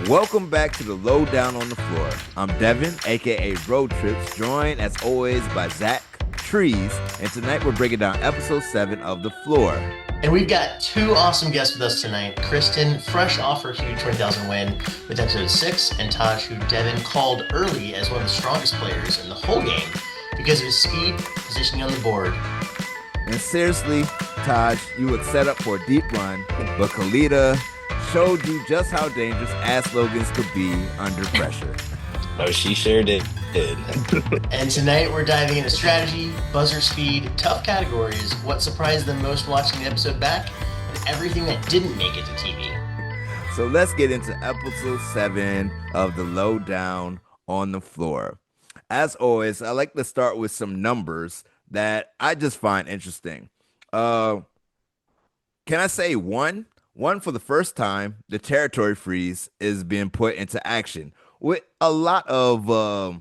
Welcome back to the Lowe Down on the Floor. I'm Devin, aka Road Trips, joined as always by Zack, Trees, and tonight we're breaking down episode 7 of The Floor. And we've got two awesome guests with us tonight. Kristen, fresh off her huge 20,000 win with episode 6, and Taj, who Devin called early as one of the strongest players in the whole game because of his speed, positioning on the board. And seriously, Taj, you would set up for a deep run, but Kelita showed you just how dangerous Ad Slogans could be under pressure. Oh, she sure did. And tonight we're diving into strategy, buzzer speed, tough categories, what surprised them most watching the episode back, and everything that didn't make it to TV. So let's get into episode 7 of the Lowe Down on the Floor. As always, I like to start with some numbers that I just find interesting. Can I say one? One, for the first time, the territory freeze is being put into action with a lot of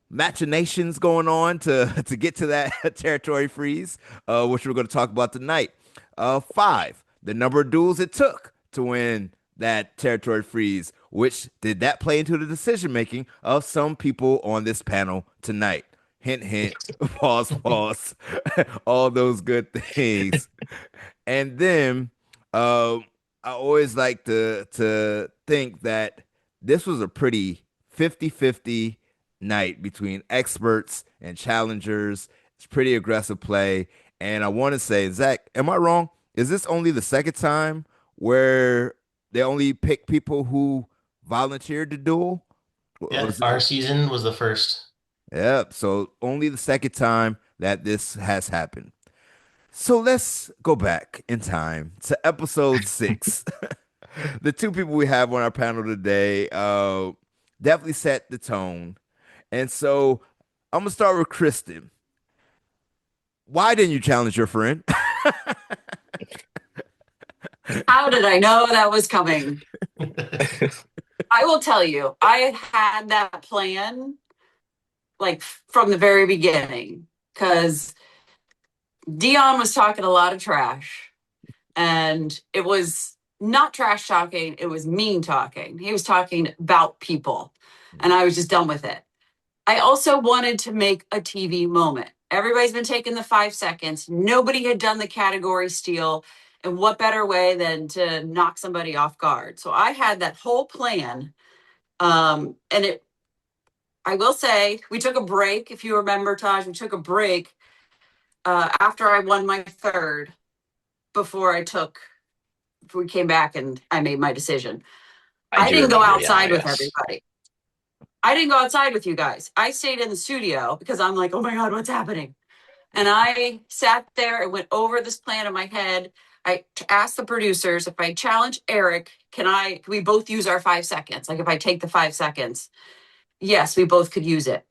machinations going on to get to that territory freeze, which we're going to talk about tonight. 5, the number of duels it took to win that territory freeze, which did that play into the decision making of some people on this panel tonight. Hint, hint, pause, pause, all those good things. And then I always like to think that this was a pretty 50-50 night between experts and challengers. It's pretty aggressive play. And I want to say, Zack, am I wrong? Is this only the second time where they only pick people who volunteered to duel? Yeah, our season was the first. Yep. So only the second time that this has happened. So let's go back in time to episode 6. The two people we have on our panel today definitely set the tone. And so I'm going to start with Kristen. Why didn't you challenge your friend? How did I know that was coming? I will tell you, I had that plan like from the very beginning because Dion was talking a lot of trash, and it was not trash talking. It was mean talking. He was talking about people, and I was just done with it. I also wanted to make a TV moment. Everybody's been taking the 5 seconds. Nobody had done the category steal. And what better way than to knock somebody off guard? So I had that whole plan. And I will say, we took a break. If you remember, Taj, we took a break after I won my third before we came back and I made my decision. I didn't go outside with everybody. I didn't go outside with you guys. I stayed in the studio because I'm like, oh my God, what's happening? And I sat there and went over this plan in my head. I asked the producers, if I challenge Eric, can we both use our 5 seconds? Like if I take the 5 seconds, yes, we both could use it.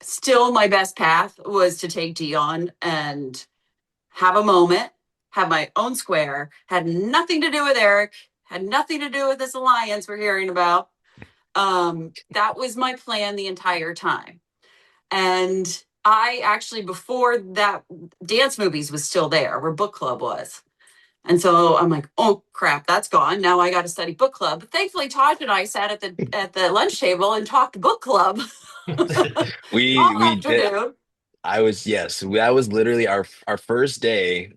Still, my best path was to take Dion and have a moment, have my own square, had nothing to do with Eric, had nothing to do with this alliance we're hearing about. That was my plan the entire time. And I actually, before that, Dance Movies was still there, where book club was. And so I'm like, oh crap, that's gone. Now I got to study book club. But thankfully, Taj and I sat at the lunch table and talked book club. we did. That was literally our first day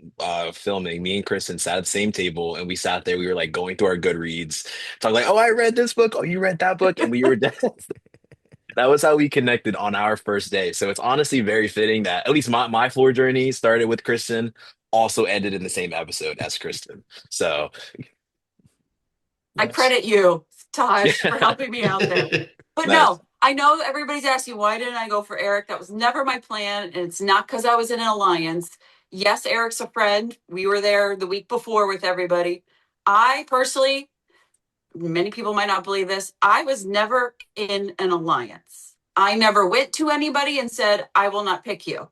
filming. Me and Kristen sat at the same table, and we sat there. We were like going through our Goodreads, talking like, "Oh, I read this book. Oh, you read that book," and we were. That was how we connected on our first day. So it's honestly very fitting that at least my floor journey started with Kristen, also ended in the same episode as Kristen. So I credit you, Taj, for helping me out there. But no, I know everybody's asking, why didn't I go for Eric? That was never my plan. And it's not because I was in an alliance. Yes, Eric's a friend. We were there the week before with everybody. I personally, many people might not believe this, I was never in an alliance. I never went to anybody and said, I will not pick you.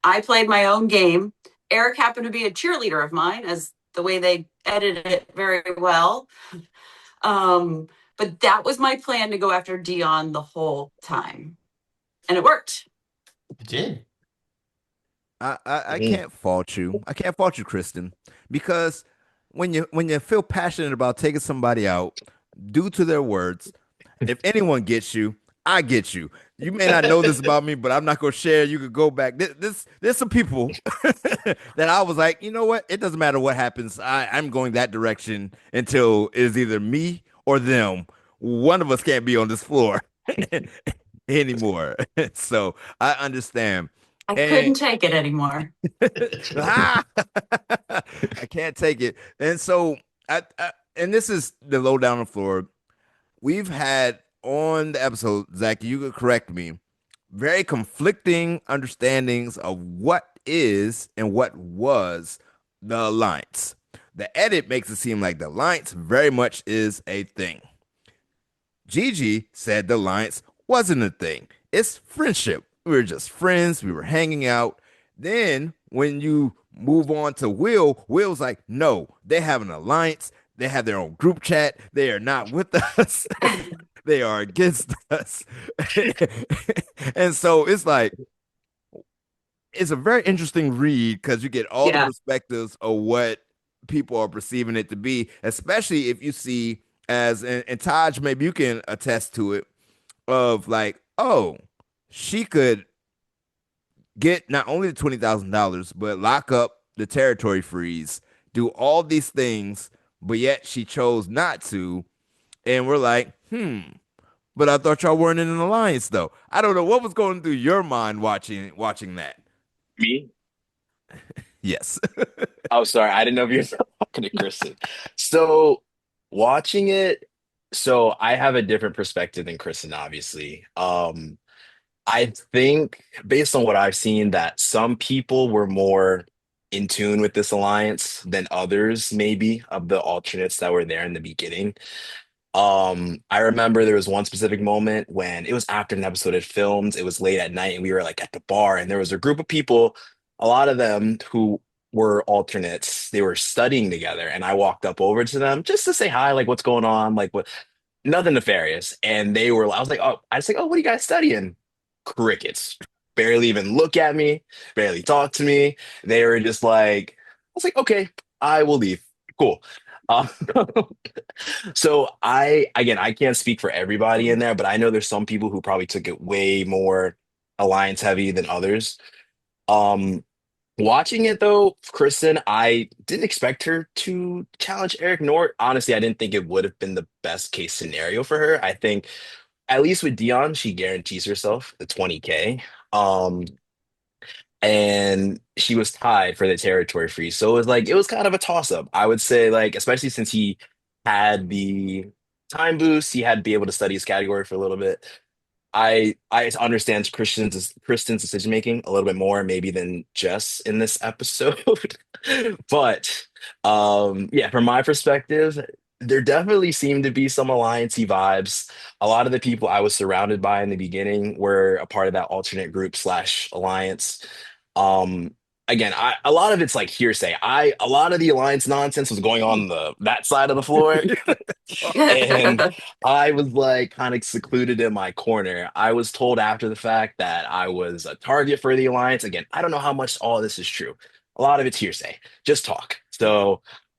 I played my own game. Eric happened to be a cheerleader of mine, as the way they edited it very well. But that was my plan, to go after Dion the whole time. And it worked. It did. I can't fault you. I can't fault you, Kristen, because when you feel passionate about taking somebody out, due to their words. If anyone gets you, I get you. You may not know this about me, but I'm not gonna share. You could go back. There's some people that I was like, you know what? It doesn't matter what happens. I'm going that direction until it's either me or them. One of us can't be on this floor anymore. So I understand. I And couldn't take it anymore. I can't take it. And so and this is the low down on the floor. We've had on the episode, Zach, you could correct me, very conflicting understandings of what is and what was the alliance. The edit makes it seem like the alliance very much is a thing. Gigi said the alliance wasn't a thing. It's friendship. We were just friends. We were hanging out. Then when you move on to Will's like, no, they have an alliance. They have their own group chat. They are not with us. They are against us. And so it's like, it's a very interesting read because you get all the Yeah. perspectives of what people are perceiving it to be, especially if you see and Taj, maybe you can attest to it, of like, oh, she could get not only the $20,000, but lock up the territory freeze, do all these things, but yet she chose not to. And we're like, but I thought y'all weren't in an alliance though. I don't know what was going through your mind watching that. Me? Yes. Oh, sorry. I didn't know if you were talking to Kristen. So watching it, so I have a different perspective than Kristen, obviously. I think based on what I've seen, that some people were more in tune with this alliance than others, maybe, of the alternates that were there in the beginning. I remember there was one specific moment when it was after an episode had filmed, it was late at night, and we were like at the bar, and there was a group of people, a lot of them who were alternates, they were studying together, and I walked up over to them just to say hi, like what's going on, like what, nothing nefarious. And they were, I was like, oh, I was like, oh, what are you guys studying? Crickets. Barely even look at me, barely talk to me. They were just like, I was like, okay, I will leave. Cool. Uh, so again, I can't speak for everybody in there, but I know there's some people who probably took it way more alliance heavy than others. Um, Watching it though, Kristen, I didn't expect her to challenge Eric, nor honestly, I didn't think it would have been the best case scenario for her. I think at least with Dion, she guarantees herself the 20K. Um, and she was tied for the territory free. So it was kind of a toss up. I would say, like, especially since he had the time boost, he had to be able to study his category for a little bit. I understand Kristen's decision making a little bit more maybe than Jess in this episode. But yeah, from my perspective, there definitely seemed to be some alliancey vibes. A lot of the people I was surrounded by in the beginning were a part of that alternate group slash alliance. Um, Again, a lot of it's like hearsay. A lot of the alliance nonsense was going on that side of the floor. And I was like kind of secluded in my corner. I was told after the fact that I was a target for the alliance. Again, I don't know how much all of this is true. A lot of it's hearsay. Just talk.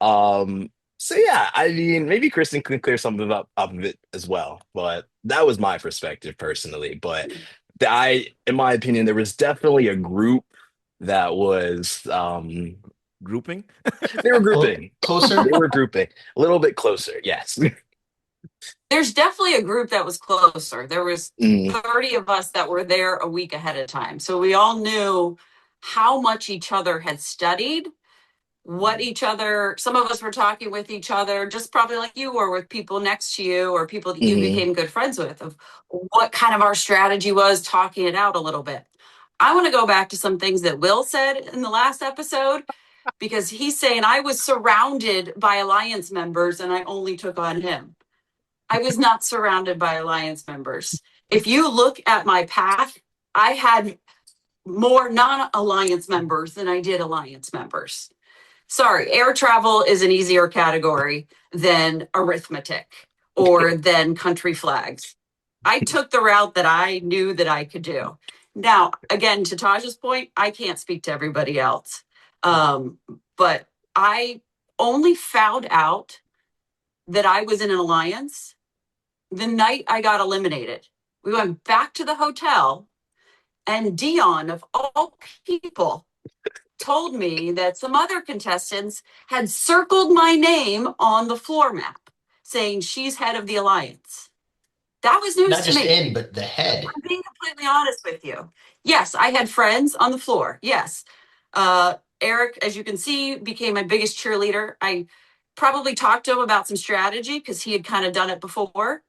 Um, so yeah, I mean, maybe Kristen can clear something up of it as well. But that was my perspective personally. But in my opinion, there was definitely a group that was Grouping. they were grouping. Closer? They were grouping a little bit closer. Yes. There's definitely a group that was closer. There was Mm, 30 of us that were there a week ahead of time. So we all knew how much each other had studied, what each other, some of us were talking with each other, just probably like you were with people next to you or people that you mm, became good friends with, of what kind of our strategy was, talking it out a little bit. I want to go back to some things that Will said in the last episode, because he's saying I was surrounded by alliance members and I only took on him. I was not surrounded by alliance members. If you look at my path, I had more non-alliance members than I did alliance members. Sorry, air travel is an easier category than arithmetic or than country flags. I took the route that I knew that I could do. Now, again, to Taj's point, I can't speak to everybody else. But I only found out that I was in an alliance the night I got eliminated, we went back to the hotel, and Dion, of all people, told me that some other contestants had circled my name on the floor map, saying she's head of the alliance. That was news Not to just me. in, but the head. I'm being completely honest with you. Yes, I had friends on the floor. Yes. Eric, as you can see, became my biggest cheerleader. I probably talked to him about some strategy because he had kind of done it before,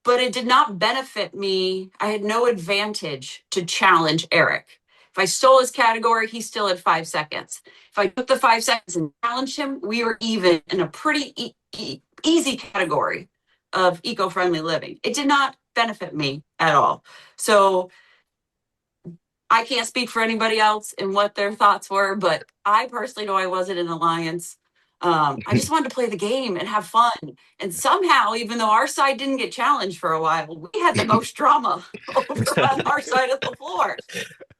but it did not benefit me. I had no advantage to challenge Eric. If I stole his category, he still had 5 seconds. If I took the 5 seconds and challenged him, we were even in a pretty easy category of eco-friendly living. It did not benefit me at all. So I can't speak for anybody else and what their thoughts were, but I personally know I wasn't in Alliance. I just wanted to play the game and have fun. And somehow, even though our side didn't get challenged for a while, we had the most drama over on our side of the floor.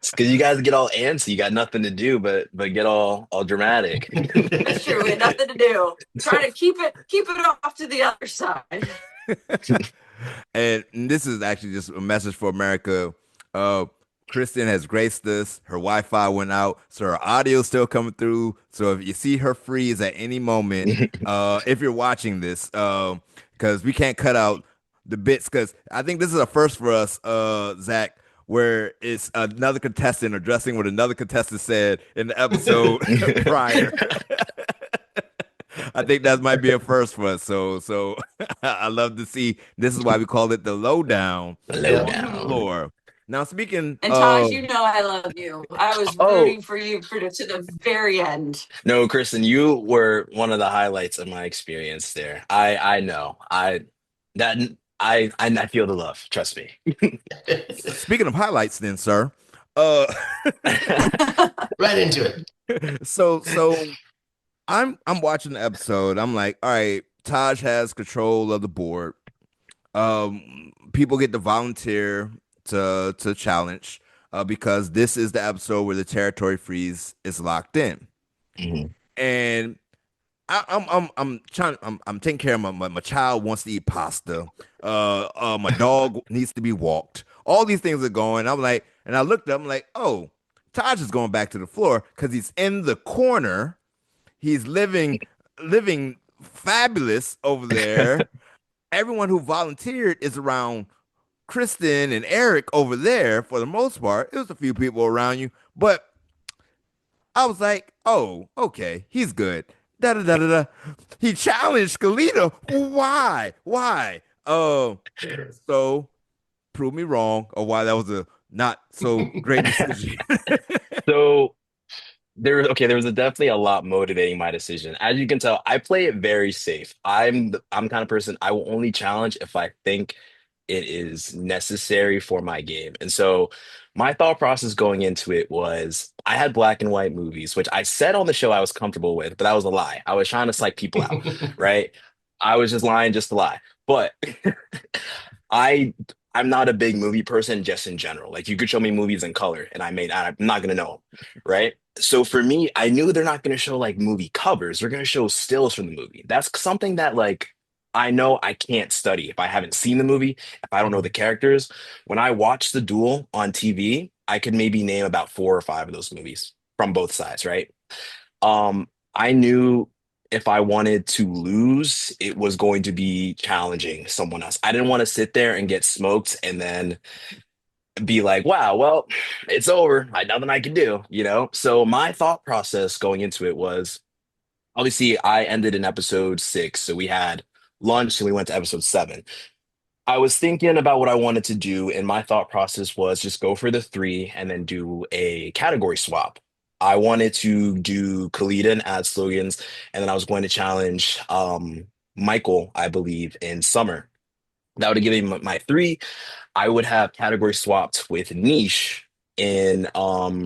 It's because you guys get all antsy. You got nothing to do but get all dramatic. That's true. We had nothing to do. Try to keep it off to the other side. And this is actually just a message for America. Uh, Kristen has graced us. Her Wi-Fi went out, so her audio's still coming through. So if you see her freeze at any moment, if you're watching this, because we can't cut out the bits, because I think this is a first for us, Zach, where it's another contestant addressing what another contestant said in the episode prior. I think that might be a first for us. So I love to see. This is why we call it the Lowe Down Low on the down. floor. Now, speaking And Taj, of, you know I love you. I was Oh, rooting for you to the very end. no, Kristen, you were one of the highlights of my experience there. I know. That I feel the love. Trust me. speaking of highlights, then, sir. Uh, Right into it. so I'm watching the episode. I'm like, all right, Taj has control of the board. People get to volunteer to challenge, because this is the episode where the territory freeze is locked in, Mhm. and I'm taking care of my child wants to eat pasta. My dog needs to be walked. All these things are going. I'm like, and I looked up. I'm like, oh, Taj is going back to the floor because he's in the corner. He's living fabulous over there. Everyone who volunteered is around Kristen and Eric over there for the most part. It was a few people around you, but I was like, oh, okay, he's good. Da da da da da. He challenged Kelita. Why? Why? So prove me wrong, or why that was a not so great decision. So there was definitely a lot motivating my decision. As you can tell, I play it very safe. I'm the kind of person I will only challenge if I think it is necessary for my game. And so my thought process going into it was I had black and white movies, which I said on the show I was comfortable with, but that was a lie. I was trying to psych people out, right? I was just lying just to lie. But I I'm not a big movie person just in general. Like you could show me movies in color and I'm not gonna know 'em, right? So for me, I knew they're not gonna show like movie covers. They're gonna show stills from the movie. That's something that like I know I can't study if I haven't seen the movie, if I don't know the characters. When I watch the duel on TV, I could maybe name about four or five of those movies from both sides, right? I knew if I wanted to lose, it was going to be challenging someone else. I didn't want to sit there and get smoked and then be like, wow, well, it's over. I nothing I can do, you know? So my thought process going into it was obviously I ended in episode 6. So we had lunch and we went to episode 7. I was thinking about what I wanted to do, and my thought process was just go for the 3 and then do a category swap. I wanted to do Kelita and Ad Slogans, and then I was going to challenge Michael, I believe, in Summer. That would have given me my 3. I would have category swapped with Niche in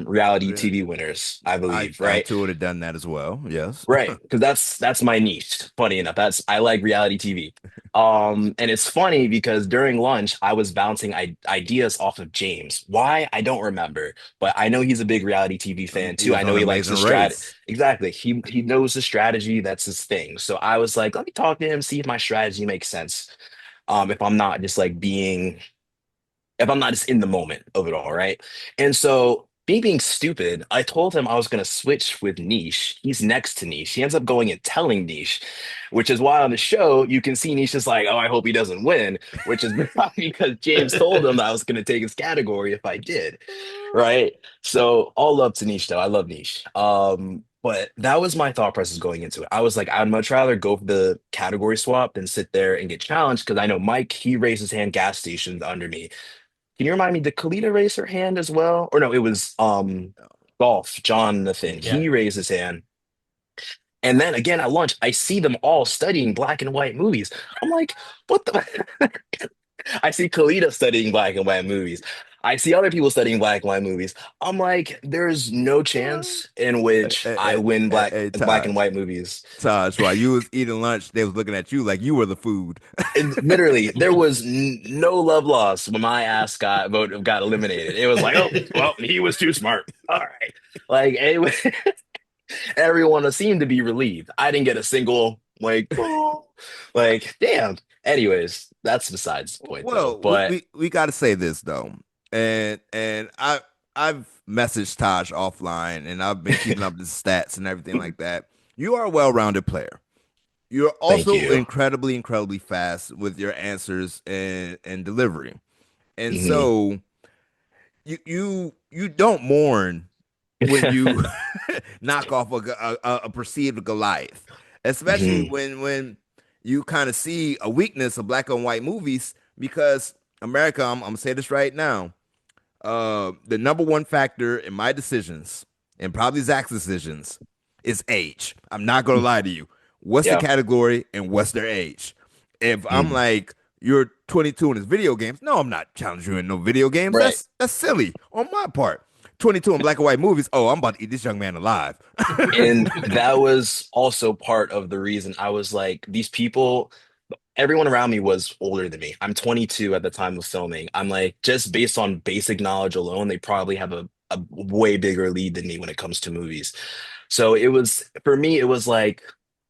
reality TV winners, I believe, I right? too would have done that as well. Yes. Right, because that's my niche. Funny enough, that's I like reality TV. And it's funny because during lunch I was bouncing ideas off of James. Why? I don't remember, but I know he's a big reality TV fan He too. was I know on he likes the Amazing strat. Race. Exactly. He knows the strategy. That's his thing. So I was like, let me talk to him, see if my strategy makes sense. if I'm not just like being if I'm not just in the moment of it all, right? And so, me being stupid, I told him I was going to switch with Niche. He's next to Niche. He ends up going and telling Niche, which is why on the show you can see Niche is like, "Oh, I hope he doesn't win," which is because James told him that I was going to take his category if I did, right? So all love to Niche though. I love Niche. But that was my thought process going into it. I was like, I'd much rather go for the category swap than sit there and get challenged because I know Mike, he raised his hand gas stations under me. Can you remind me, did Kalita raise her hand as well? Or no, it was Golf, Jonathan. Yeah. He raised his hand. And then again at lunch, I see them all studying black and white movies. I'm like, what the? I see Kalita studying black and white movies. I see other people studying black and white movies. I'm like, there's no chance in which Hey, I hey, win hey, black hey, black and Taj. white movies. Taj, while you was eating lunch, they was looking at you like you were the food. And literally, there was no love lost when my ass got eliminated. It was like, oh, well, he was too smart. All right, like everyone seemed to be relieved. I didn't get a single like, oh, like, damn. Anyways, that's besides the point though. Well, But we got to say this though, and I've messaged Taj offline, and I've been keeping up the stats and everything like that. You are a well-rounded player. You're thank also you. incredibly fast with your answers and delivery. And Hmm. so you don't mourn when you knock off a perceived Goliath, especially Hmm. when you kind of see a weakness of black and white movies because America, I'm gonna say this right now, the number one factor in my decisions and probably Zach's decisions is age. I'm not gonna lie to you. What's the Yeah. category and what's their age? If I'm Mm. like you're 22 in his video games, no, I'm not challenging you in no video games. Right. That's silly on my part. 22 in black and white movies. Oh, I'm about to eat this young man alive. And that was also part of the reason I was like, these people, everyone around me was older than me. I'm 22 at the time of filming. I'm like, just based on basic knowledge alone, they probably have a way bigger lead than me when it comes to movies. So it was, for me, it was like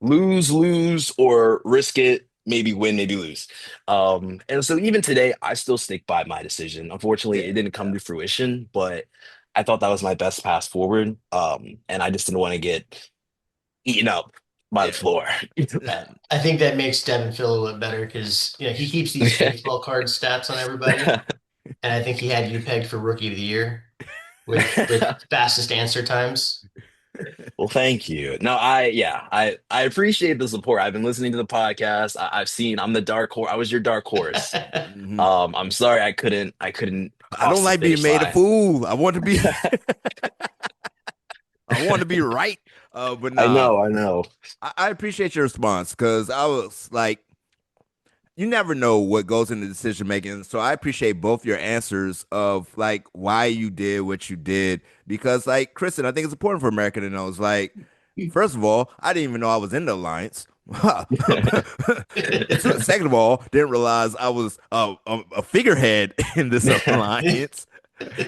lose, or risk it, maybe win, maybe lose. And so even today, I still stick by my decision. Unfortunately, Yeah, it didn't come yeah. to fruition, but I thought that was my best path forward. And I just didn't want to get eaten up by the Yeah. floor. I think that makes Devin feel a little bit better because he keeps these baseball card stats on everybody, and I think he had you pegged for rookie of the year with fastest answer times. Well, thank you. No, I appreciate the support. I've been listening to the podcast. I've seen I'm the dark horse. I was your dark horse. Mhm. I'm sorry I couldn't I don't cross the like being finish made a line. fool. I want to be right. But I nah, know, I know. I appreciate your response because I was like, you never know what goes into decision making. So I appreciate both your answers of like why you did what you did. Because like Kristen, I think it's important for America to know is like, first of all, I didn't even know I was in the alliance. Second of all, didn't realize I was a figurehead in this alliance.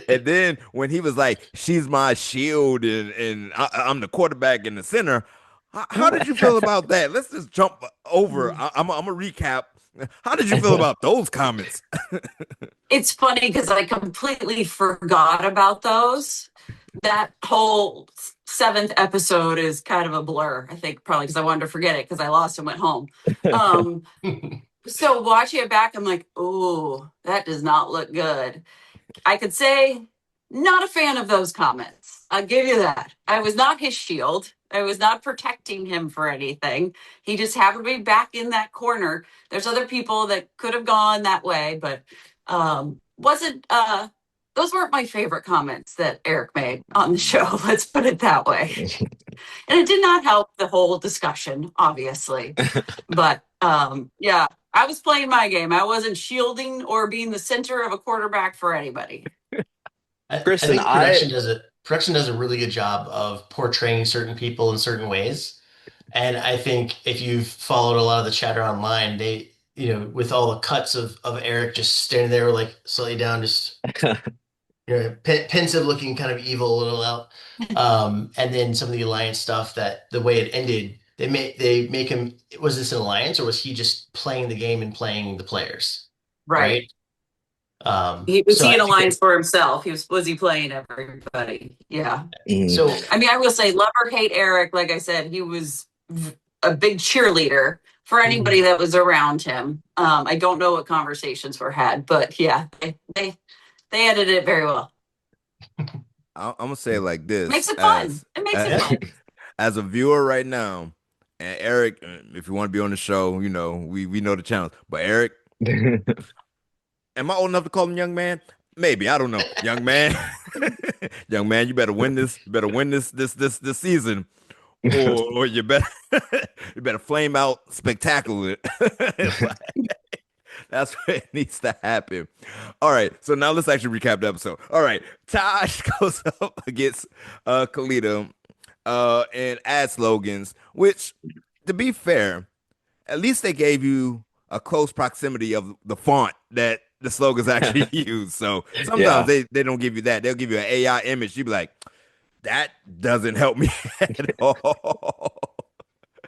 And then when he was like, "She's my shield," and I'm the quarterback in the center, how did you feel about that? Let's just jump over. I'm gonna recap. How did you feel about those comments? It's funny because I completely forgot about those. That whole seventh episode is kind of a blur. I think probably because I wanted to forget it because I lost and went home. Um, so watching it back, I'm like, oh, that does not look good. I could say, not a fan of those comments. I'll give you that. I was not his shield. I was not protecting him for anything. He just happened to be back in that corner. There's other people that could have gone that way, but wasn't those weren't my favorite comments that Eric made on the show. Let's put it that way. And it did not help the whole discussion, obviously. But yeah, I was playing my game. I wasn't shielding or being the center of a quarterback for anybody. I Kristen, think production does a really good job of portraying certain people in certain ways. And I think if you've followed a lot of the chatter online, they, with all the cuts of Eric just standing there like slightly down, just pensive looking, kind of evil, a little out. And then some of the alliance stuff that the way it ended they make him. Was this an alliance or was he just playing the game and playing the players? Right. Right. Was So he I in think alliance for himself? Was he playing everybody? Yeah. Mhm. so. I mean, I will say, love or hate Eric. Like I said, he was a big cheerleader for anybody Mhm. that was around him. I don't know what conversations were had, but yeah, they edited it very well. I'm gonna say it like this Makes it fun. as It makes it as, Yeah. fun. as a viewer right now, and Eric, if you want to be on the show, we know the challenge. But Eric, am I old enough to call him young man? Maybe, I don't know. Young man. Young man, you better win this. You better win this season. Or you better you better flame out spectacular. That's what needs to happen. All right, so now let's actually recap the episode. All right, Taj goes up against Kelita and Ad Slogans, which, to be fair, at least they gave you a close proximity of the font that the slogans actually use. So sometimes Yeah. they don't give you that. They'll give you an AI image. You'd be like, that doesn't help me at all.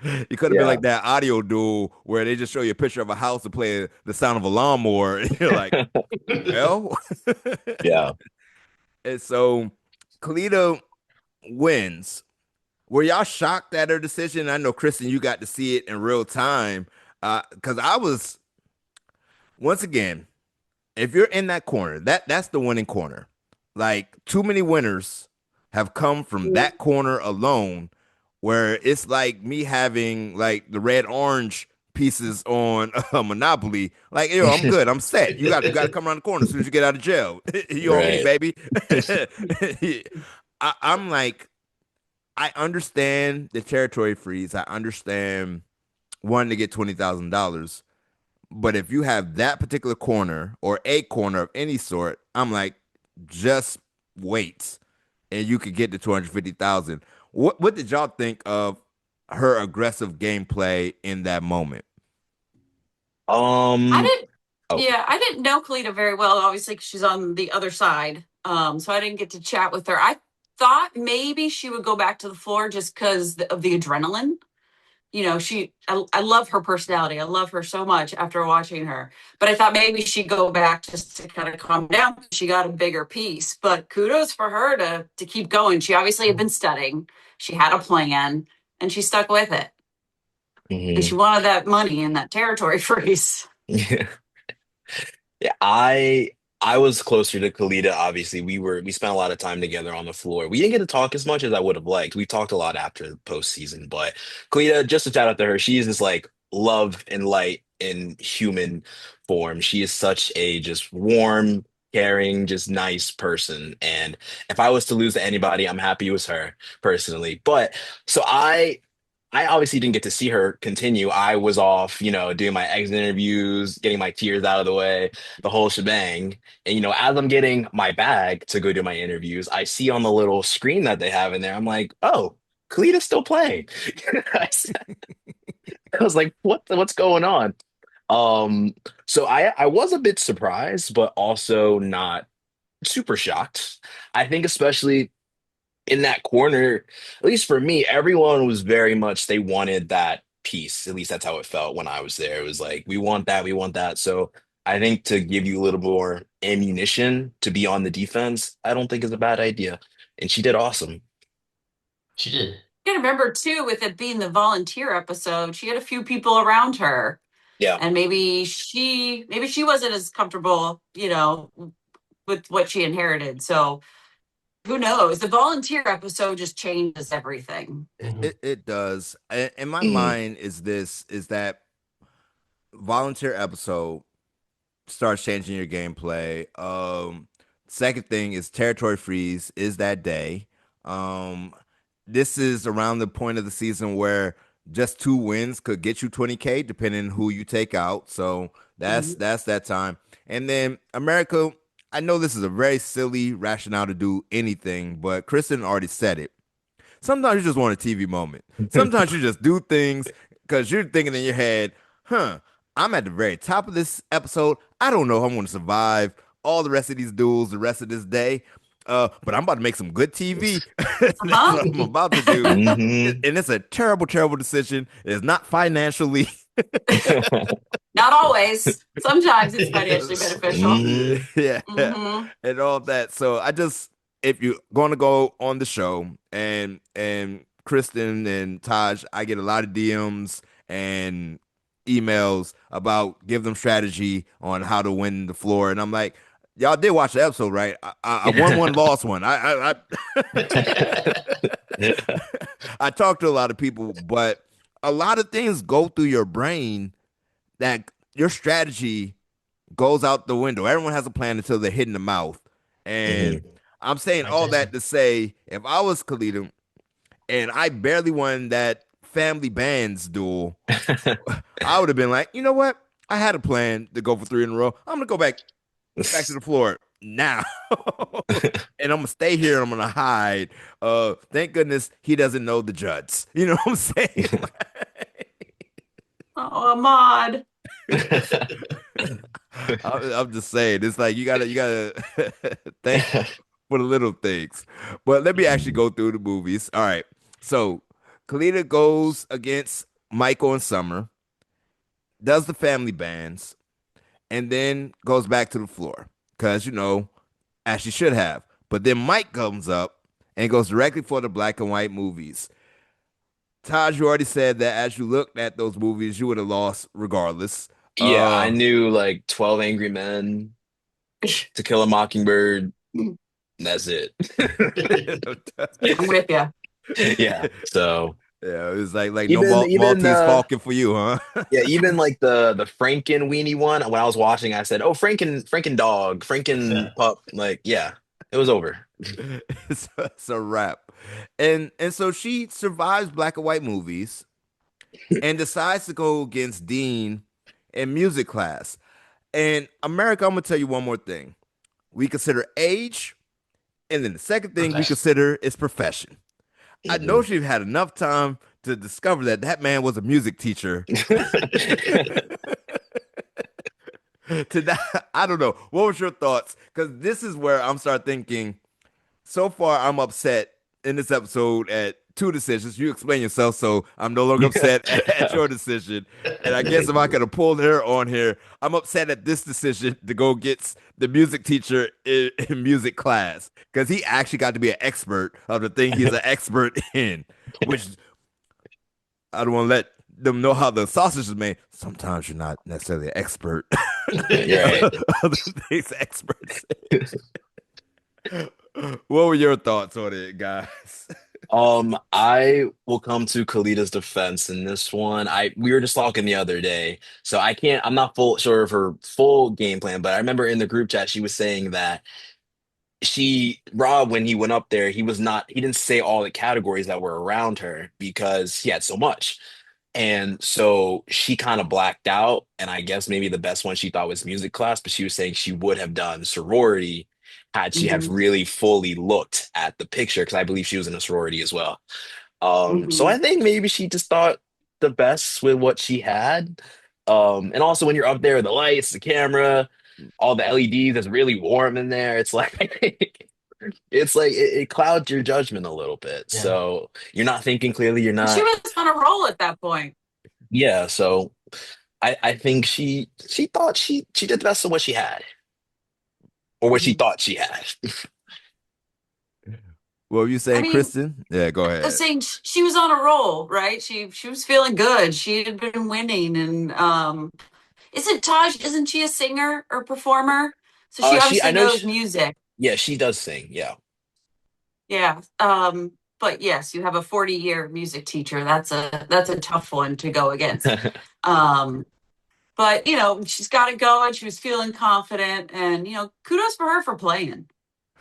It could have been Yeah. like that audio duel where they just show you a picture of a house to play the sound of a lawnmower. And you're like, well. Yeah. And so Kalita wins. Were y'all shocked at her decision? I know, Kristen, you got to see it in real time. Because I was, once again, if you're in that corner, that's the winning corner. Like, too many winners have come from that corner alone, where it's like me having like the red orange pieces on Monopoly. Like, yo, I'm good, I'm set. You got to come around the corner as soon as you get out of jail. You on me, Right. baby. I'm like, I understand the territory freeze. I understand wanting to get $20,000. But if you have that particular corner or a corner of any sort, I'm like, just wait, and you could get to 250,000. What did y'all think of her aggressive gameplay in that moment? I Um. didn't. Oh. Yeah, I didn't know Kalita very well. Obviously, 'cause she's on the other side. So I didn't get to chat with her. I thought maybe she would go back to the floor just because of the adrenaline. I love her personality. I love her so much after watching her. But I thought maybe she'd go back just to kind of calm down. She got a bigger piece. But kudos for her to keep going. She obviously had been studying. She had a plan and she stuck with it. And Mhm. she wanted that money and that territory freeze. Yeah, I was closer to Kalita. Obviously, we spent a lot of time together on the floor. We didn't get to talk as much as I would have liked. We talked a lot after the postseason, but Kalita, just a shout out to her. She is this like love and light in human form. She is such a just warm, caring, just nice person. And if I was to lose to anybody, I'm happy it was her personally. But so I obviously didn't get to see her continue. I was off, doing my exit interviews, getting my tears out of the way, the whole shebang. And, as I'm getting my bag to go do my interviews, I see on the little screen that they have in there, I'm like, oh, Kalita's still playing. I was like, what's going on? Um, so I was a bit surprised, but also not super shocked. I think especially in that corner, at least for me, everyone was very much they wanted that piece. At least that's how it felt when I was there. It was like, we want that, we want that. So I think to give you a little more ammunition to be on the defense, I don't think is a bad idea. And she did awesome. She did. You gotta remember too, with it being the volunteer episode, she had a few people around her. Yeah. And maybe she wasn't as comfortable, with what she inherited. So who knows? The volunteer episode just changes everything. It, Mhm. it, it does. In my Mhm. mind, is that volunteer episode starts changing your gameplay. Second thing is territory freeze is that day. Um, this is around the point of the season where just two wins could get you 20K depending on who you take out. So Mhm. that's that time. And then America, I know this is a very silly rationale to do anything, but Kristen already said it. Sometimes you just want a TV moment. Sometimes you just do things because you're thinking in your head, huh, I'm at the very top of this episode. I don't know if I'm going to survive all the rest of these duels the rest of this day. but I'm about to make some good TV. That's Uh-huh. what I'm about to do. Hmm. And it's a terrible, terrible decision. It's not financially. Not always. Sometimes it's financially beneficial. Hmm. Yeah, Hmm. and all that. So I just, if you're going to go on the show, and Kristen and Taj, I get a lot of DMs and emails about give them strategy on how to win the floor, and I'm like, y'all did watch the episode, right? I won one, lost one. I talked to a lot of people, but a lot of things go through your brain that your strategy goes out the window. Everyone has a plan until they're hit in the mouth. And Hmm. I'm saying Mike all that Tyson. to say, if I was Kelita and I barely won that family bands duel, I would have been like, you know what? I had a plan to go for three in a row. I'm gonna go back to the floor now. And I'm gonna stay here and I'm gonna hide. Thank goodness he doesn't know the Judds. You know what I'm saying? Oh, Ahmad. I'm just saying, it's like you gotta thank for the little things. But let me actually go through the movies. All right. So Kalita goes against Michael and Summer, does the family bands, and then goes back to the floor. Cause as she should have. But then Mike comes up and goes directly for the black and white movies. Taj, you already said that as you looked at those movies, you would have lost regardless. Yeah, I Uh knew like 12 Angry Men, To Kill a Mockingbird. That's it. I'm with you. Yeah. So Yeah, it's like no even Maltese Falcon for you, huh? yeah, even like the Franken weenie one, when I was watching, I said, "Oh, Franken dog, Franken Yeah. pup." Like, yeah, it was over. It's a wrap. And so she survives black and white movies and decides to go against Dean in music class. And America, I'm gonna tell you one more thing. We consider age, and then the second thing we Profession. consider is profession. I know Mhm. she's had enough time to discover that that man was a music teacher. To that, I don't know. What was your thoughts? Because this is where I'm start thinking. So far, I'm upset in this episode at two decisions. You explain yourself, so I'm no longer upset at your decision. And I guess if I could have pulled her on here, I'm upset at this decision to go get the music teacher in music class because he actually got to be an expert of the thing he's an expert in, which I don't want to let them know how the sausage is made. Sometimes you're not necessarily an expert You're of right. the things experts. What were your thoughts on it, guys? I will come to Kalita's defense in this one. We were just talking the other day, so I'm not full sure of her full game plan, but I remember in the group chat she was saying that Rob, when he went up there, he didn't say all the categories that were around her because he had so much. And so she kind of blacked out. And I guess maybe the best one she thought was music class, but she was saying she would have done sorority had she have Hmm. really fully looked at the picture, because I believe she was in a sorority as well. So Hmm. I think maybe she just thought the best with what she had. And also when you're up there, the lights, the camera, all the LEDs, it's really warm in there. It's like it's like it clouds your judgment a little bit. Yeah. So you're not thinking clearly, you're She not, was on a roll at that point. yeah. So I think she thought she did the best of what she had, or what she Mhm. thought she had. What were you I saying, mean, Kristen? Yeah, go I was ahead. saying she was on a roll, right? She was feeling good. She had been winning, and isn't Taj? Isn't she a singer or performer? So she I obviously know knows music. yeah, she does sing. Yeah. Yeah. But yes, you have a 40-year music teacher. That's a tough one to go against. Um, but she's got it going. She was feeling confident, and kudos for her for playing.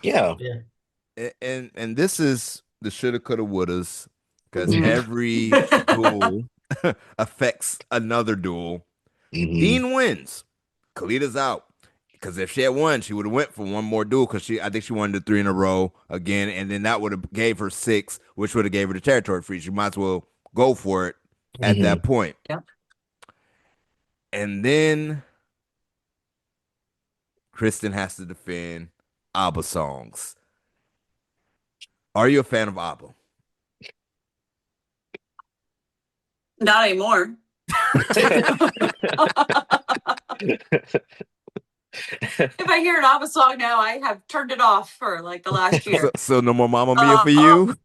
Yeah. Yeah. And this is the shoulda, coulda, wouldas, because Mhm. every duel affects another duel. Hmm. Dean wins. Kalita's out. Because if she had won, she would have went for one more duel. Because I think she won the three in a row again, and then that would have gave her six, which would have gave her the territory free. She might as well go for it at Hmm. that point. Yep. And then Kristen has to defend ABBA songs. Are you a fan of ABBA? Not anymore. If I hear an ABBA song now, I have turned it off for like the last So, year. so no more Mamma Mia for Oh you?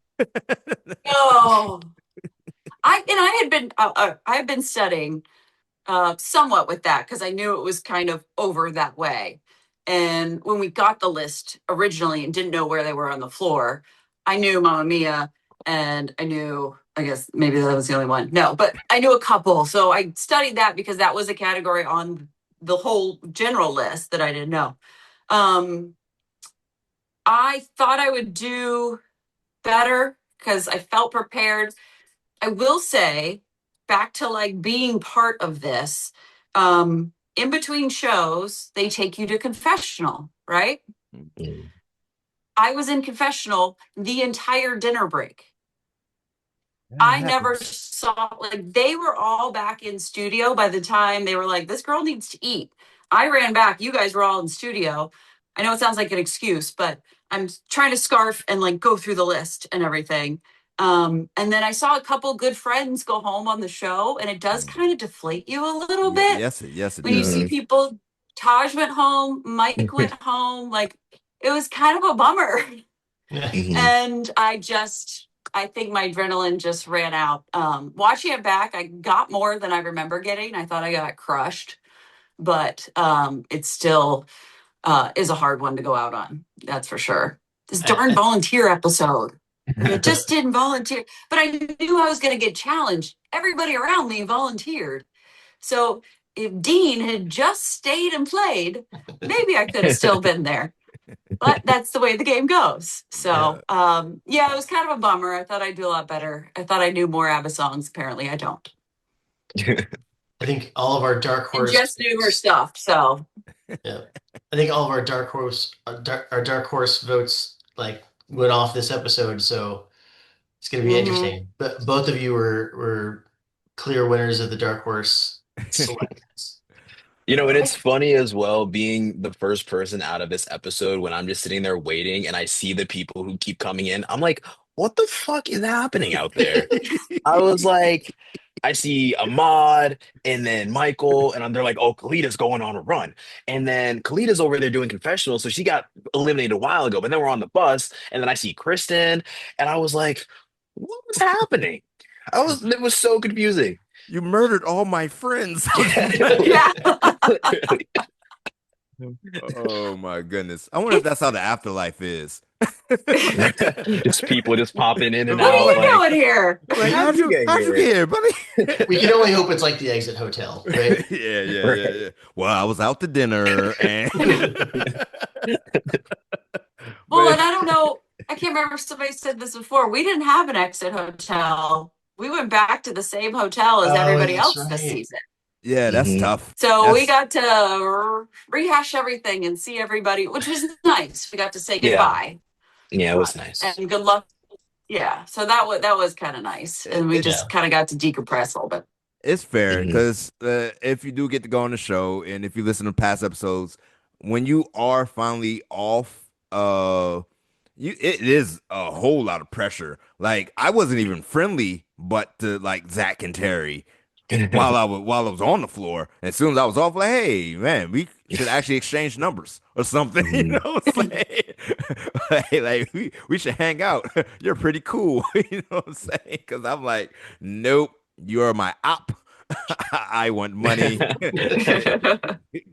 no! I had been studying somewhat with that because I knew it was kind of over that way. And when we got the list originally and didn't know where they were on the floor, I knew Mamma Mia and I knew, I guess maybe that was the only one. No, but I knew a couple. So I studied that because that was a category on the whole general list that I didn't know. Um, I thought I would do better because I felt prepared. I will say, back to like being part of this, in between shows, they take you to confessional, right? Mm. I was in confessional the entire dinner break. That I never happens. saw, like, they were all back in studio by the time they were like, this girl needs to eat. I ran back. You guys were all in studio. I know it sounds like an excuse, but I'm trying to scarf and like go through the list and everything. And then I saw a couple good friends go home on the show, and it does Mm. kind of deflate you a little Yeah, bit yes, it when you does. see people. Taj went home, Mike went home. Like, it was kind of a bummer. Mhm. And I think my adrenaline just ran out. Watching it back, I got more than I remember getting. I thought I got crushed, but it still is a hard one to go out on. That's for sure. This darn I, volunteer episode. Like, I just didn't volunteer, but I knew I was going to get challenged. Everybody around me volunteered. So if Dean had just stayed and played, maybe I could have still been there, but that's the way the game goes. Yeah. So, yeah, it was kind of a bummer. I thought I'd do a lot better. I thought I knew more ABBA songs. Apparently, I don't. I think all of our dark And horse. Jess knew her stuff. So, Yeah, I think all of our dark horse votes like went off this episode, so it's going to be mm-hmm. interesting. But both of you were clear winners of the dark horse selections. And Uh, it's funny as well being the first person out of this episode when I'm just sitting there waiting and I see the people who keep coming in. I'm like, what the fuck is happening out there? I was like, I see Ahmad and then Michael, and they're like, oh, Kalita's going on a run. And then Kalita's over there doing confessional, so she got eliminated a while ago, but then we're on the bus, and then I see Kristen, and I was like, what was happening? It was so confusing. you murdered all my friends. Yeah. Literally. Oh my goodness. I wonder if that's how the afterlife is. Just people just popping in and What are out, you Like, like, doing here? how'd you get how'd you here? get here, buddy? We can only hope it's like the exit hotel, right? Right. Yeah. Well, I was out to dinner and Well, but and I don't know. I can't remember if somebody said this before. We didn't have an exit hotel. We went back to the same hotel as Oh, everybody that's else this right. season. yeah, that's Hmm. tough. So we That's got to rehash everything and see everybody, which was nice. We got to say Yeah. goodbye Yeah, it was nice. and good luck. Yeah, so that was kind of nice, and we it's Yeah. just kind of got to decompress a little bit. it's fair Hmm. because if you do get to go on the show and if you listen to past episodes, when you are finally off, it is a whole lot of pressure. Like I wasn't even friendly, but to like Zack and Terry while I was on the floor. As soon as I was off, like, hey man, we should actually exchange numbers or something. You Hmm. know, it's like we should hang out. You're pretty cool. You know what I'm saying? Because I'm like, nope, you're my op. I want money.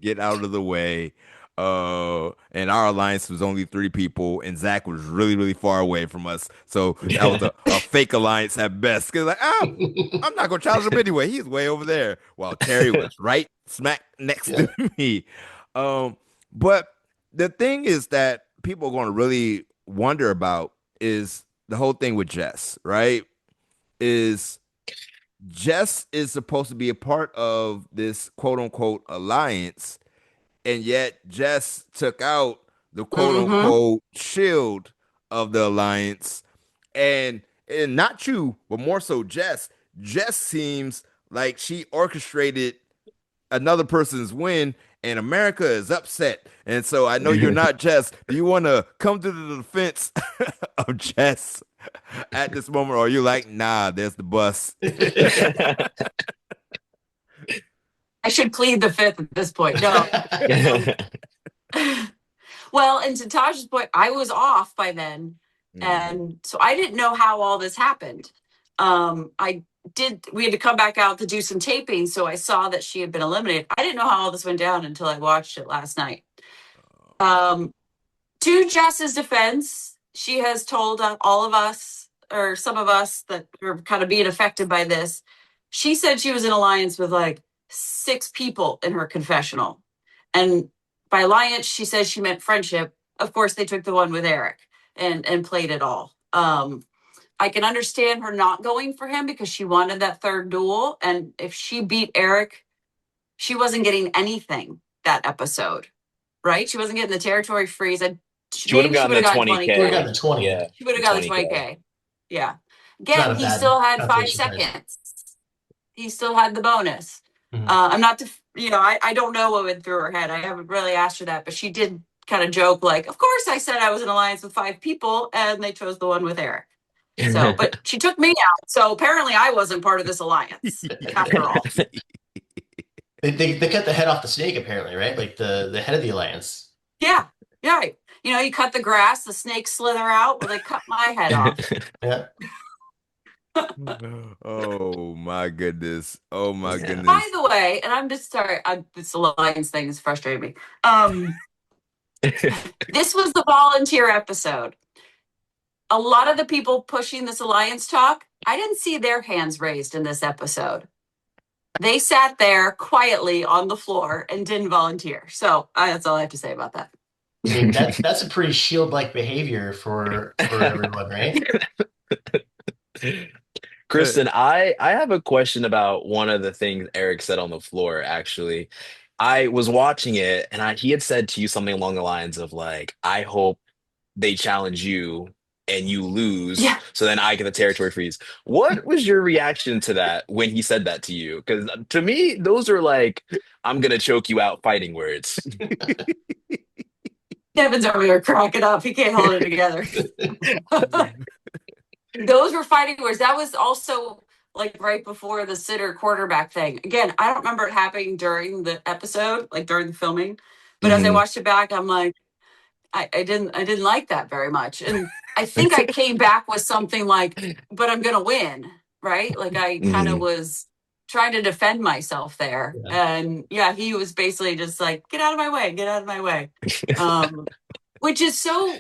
Get out of the way. And our alliance was only three people, and Zach was really, really far away from us. So that was a fake alliance at best. Cause like, I'm not gonna challenge him anyway. He's way over there. While Terry was right smack next Yeah. to me. Um, but the thing is that people are gonna really wonder about is the whole thing with Jess, right? Is Jess is supposed to be a part of this quote unquote alliance, and yet Jess took out the quote Mm-hmm. unquote shield of the alliance, and not you, but more so Jess. Jess seems like she orchestrated another person's win, and America is upset. And so I know you're not Jess. Do you want to come to the defense of Jess at this moment, or are you like, nah, there's the bus? I should plead the fifth at this point. No. Well, and to Taj's point, I was off by then. And so I didn't know how all this happened. We had to come back out to do some taping. So I saw that she had been eliminated. I didn't know how all this went down until I watched it last night. To Jess's defense, she has told all of us, or some of us that are kind of being affected by this. She said she was in alliance with like 6 people in her confessional. And by alliance, she says she meant friendship. Of course, they took the one with Eric and played it all. I can understand her not going for him because she wanted that third duel. And if she beat Eric, she wasn't getting anything that episode, right? She wasn't getting the territory freeze. She would have gotten the 20K. She would have gotten the 20. Yeah. She would have got the 20K. Yeah. It's not Again, a he bad still had 5 calculation price. seconds. He still had the bonus. I'm not, I don't know what went through her head. I haven't really asked her that, but she did kind of joke like, of course I said I was in alliance with 5 people and they chose the one with Eric. So, but she took me out. So apparently I wasn't part of this alliance after all. They cut the head off the snake, apparently, right? Like the head of the alliance. Yeah. Yeah. You cut the grass, the snakes slither out. Well, they cut my head off. Yeah. Oh my goodness. Oh my goodness. By the way, and I'm just sorry, this alliance thing is frustrating me. This was the volunteer episode. A lot of the people pushing this alliance talk, I didn't see their hands raised in this episode. They sat there quietly on the floor and didn't volunteer. So that's all I have to say about that. I mean, that's a pretty shield-like behavior for everyone, right? Kristen, I have a question about one of the things Eric said on the floor, actually. I was watching it and he had said to you something along the lines of like, I hope they challenge you and you lose, Yeah. so then I get the territory freeze. What was your reaction to that when he said that to you? Because to me, those are like, I'm gonna choke you out fighting words. Devin's over there cracking up. He can't hold it together. Those were fighting words. That was also like right before the sitter quarterback thing. Again, I don't remember it happening during the episode, like during the filming. But as I watched it back, I'm like, I didn't like that very much. And I think I came back with something like, but I'm gonna win, right? Like I kind of was trying to defend myself there. Yeah. And yeah, he was basically just like, get out of my way, get out of my way. Which is so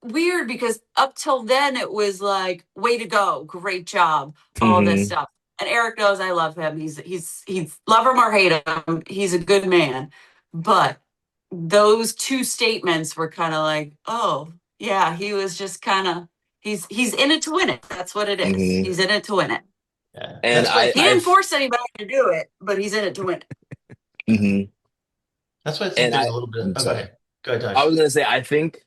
weird because up till then it was like, way to go, great job, all this stuff. And Eric knows I love him. He's love him or hate him, he's a good man. But those 2 statements were kind of like, oh yeah, he was just kind of he's in it to win it. That's what it is. He's in it to win it. Yeah. And he didn't force anybody to do it, but he's in it to win it. That's why I think there's a little bit. Go ahead, Taj. I was gonna say, I think,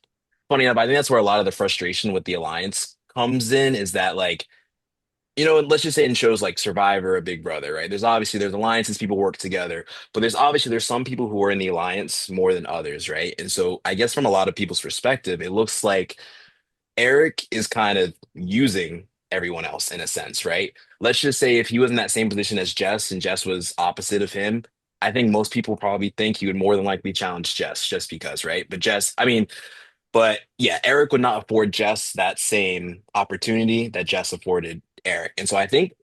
funny enough, I think that's where a lot of the frustration with the alliance comes in, is that like, let's just say in shows like Survivor or Big Brother, right? There's alliances, people work together, but there's some people who are in the alliance more than others, right? And so I guess from a lot of people's perspective, it looks like Eric is kind of using everyone else in a sense, right? Let's just say if he was in that same position as Jess and Jess was opposite of him, I think most people probably think he would more than likely challenge Jess just because, right? But yeah, Eric would not afford Jess that same opportunity that Jess afforded Eric. And so I think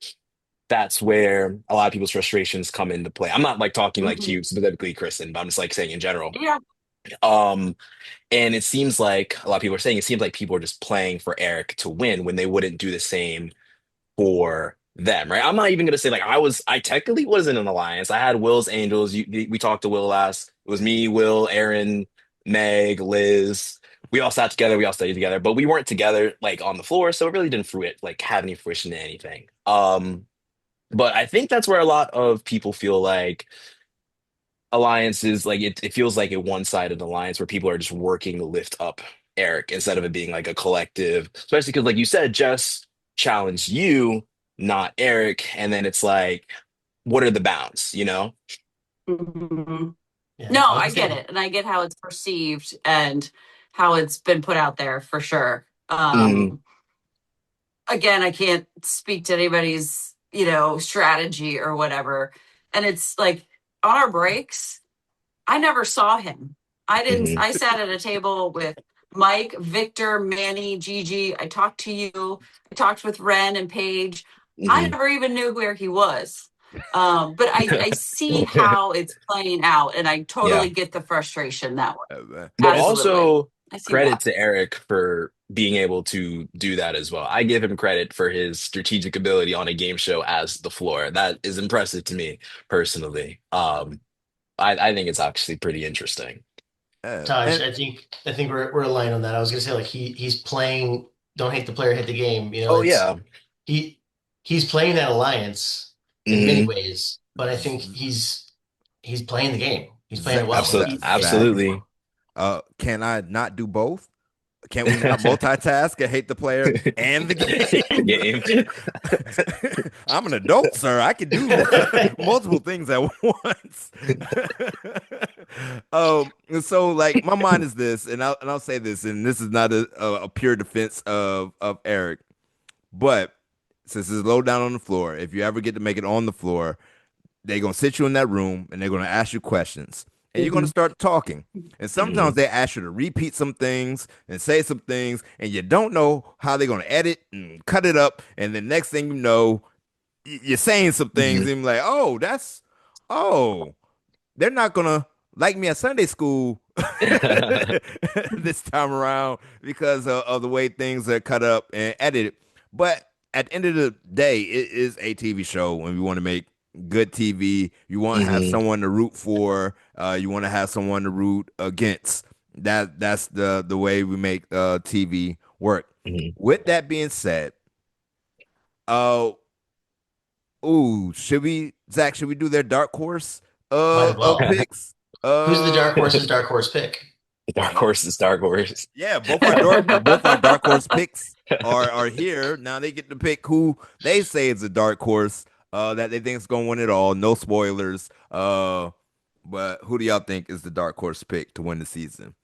that's where a lot of people's frustrations come into play. I'm not like talking like to you specifically, Kristen, but I'm just like saying in general. Yeah. And it seems like a lot of people are saying it seems like people are just playing for Eric to win when they wouldn't do the same for them, right? I'm not even gonna say like I technically wasn't in an alliance. I had Will's Angels. We talked to Will last. It was me, Will, Aaron, Meg, Liz. We all sat together. We all studied together, but we weren't together like on the floor, so it really didn't have any fruition to anything. But I think that's where a lot of people feel like alliances, like it feels like a one-sided alliance where people are just working to lift up Eric instead of it being like a collective, especially because like you said, Jess challenged you, not Eric. And then it's like, what are the bounds, Mhm. Yeah, No, I was I gonna get say. it, and I get how it's perceived and how it's been put out there for sure. Mhm, Again, I can't speak to anybody's, strategy or whatever. And it's like on our breaks, I never saw him. mhm, I sat at a table with Mike, Victor, Manny, Gigi. I talked to you. I talked with Ren and Paige. I mhm. never even knew where he was. But I see how it's playing out, and I Yeah. totally get the frustration that way. Man. But Absolutely. also I see credit that. to Eric for being able to do that as well. I give him credit for his strategic ability on a game show as the floor. That is impressive to me personally. I think it's actually pretty interesting. Taj, And I think we're aligned on that. I was gonna say like he's playing don't hate the player, hate the game. Oh It's yeah. he he's playing that alliance in many Hmm. ways, but I think he's playing the game. He's playing Zach, it well. Zach, Absolutely. can I not do both? Can we not multitask and hate the player and the The game? game. I'm an adult, sir. I can do multiple things at once. So like my mind is this, and I'll say this, and this is not a pure defense of Eric, but since it's low down on the floor, if you ever get to make it on the floor, they're gonna sit you in that room and they're gonna ask you questions. And you're gonna Mhm. start talking. And Hmm. sometimes they ask you to repeat some things and say some things, and you don't know how they're gonna edit and cut it up. And the next thing you know, you're saying some things, Hmm. and you're like, oh, they're not gonna like me at Sunday school this time around because of the way things are cut up and edited. But at the end of the day, it is a TV show, and we want to make good TV. You want to have Hmm. someone to root for. You want to have someone to root against. That's the way we make TV work. Hmm. With that being said, uh, ooh, Zach? Should we do their dark horse Might as of well. picks? Who's the dark Uh, horse's dark horse pick? Dark horse is dark horse. Yeah, both our dark horse picks are here. Now they get to pick who they say is a dark horse that they think is gonna win it all. No spoilers. But who do y'all think is the dark horse pick to win the season?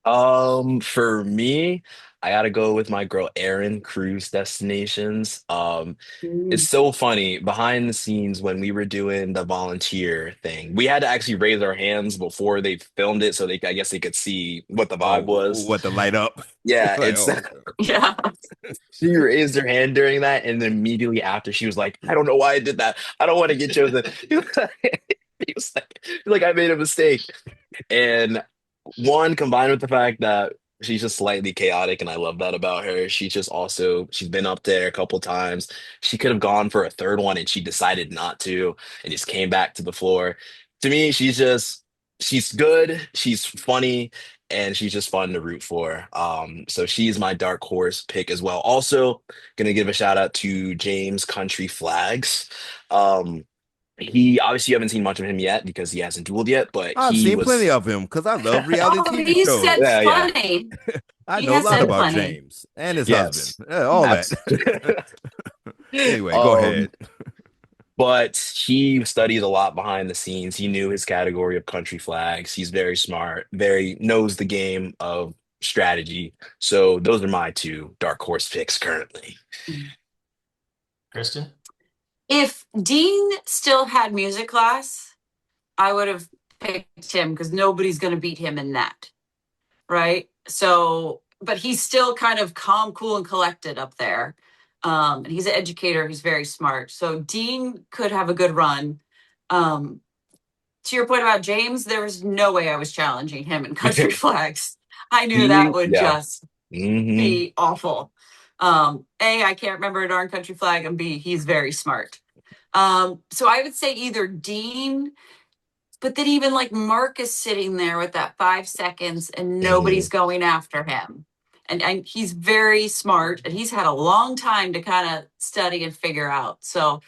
For me, I gotta go with my girl Erin, Cruise Destinations. It's Mhm. so funny behind the scenes when we were doing the volunteer thing. We had to actually raise our hands before they filmed it, so I guess they could see what the vibe Oh, was. what the light up? Yeah, Like, it's oh, okay. Yeah. she raised her hand during that, and then immediately after, she was like, "I don't know why I did that. I don't want to get chosen." He was like, I made a mistake. And one combined with the fact that she's just slightly chaotic, and I love that about her. She's been up there a couple times. She could have gone for a third one, and she decided not to, and just came back to the floor. To me, she's good, she's funny, and she's just fun to root for. So she's my dark horse pick as well. Also, gonna give a shout out to James Country Flags. Um, he obviously you haven't seen much of him yet because he hasn't dueled yet, but I've he seen plenty was of him because I love reality Oh, TV he said shows. yeah, yeah. plenty. I He know a has lot said about plenty. James and his husband. Yes. Yeah, all that. Abs Anyway, go um ahead. but he studied a lot behind the scenes. He knew his category of country flags. He's very smart, very knows the game of strategy. So those are my two dark horse picks currently. Kristen? If Dean still had music class, I would have picked him because nobody's going to beat him in that. Right. So, but he's still kind of calm, cool, and collected up there. And he's an educator. He's very smart. So Dean could have a good run. Um, to your point about James, there was no way I was challenging him in country flags. I knew that would Yeah. just Hmm. be awful. A, I can't remember a darn country flag, and B, he's very smart. So I would say either Dean, but then even like Mark is sitting there with that 5 seconds and Hmm. nobody's going after him. And he's very smart and he's had a long time to kind of study and figure out. So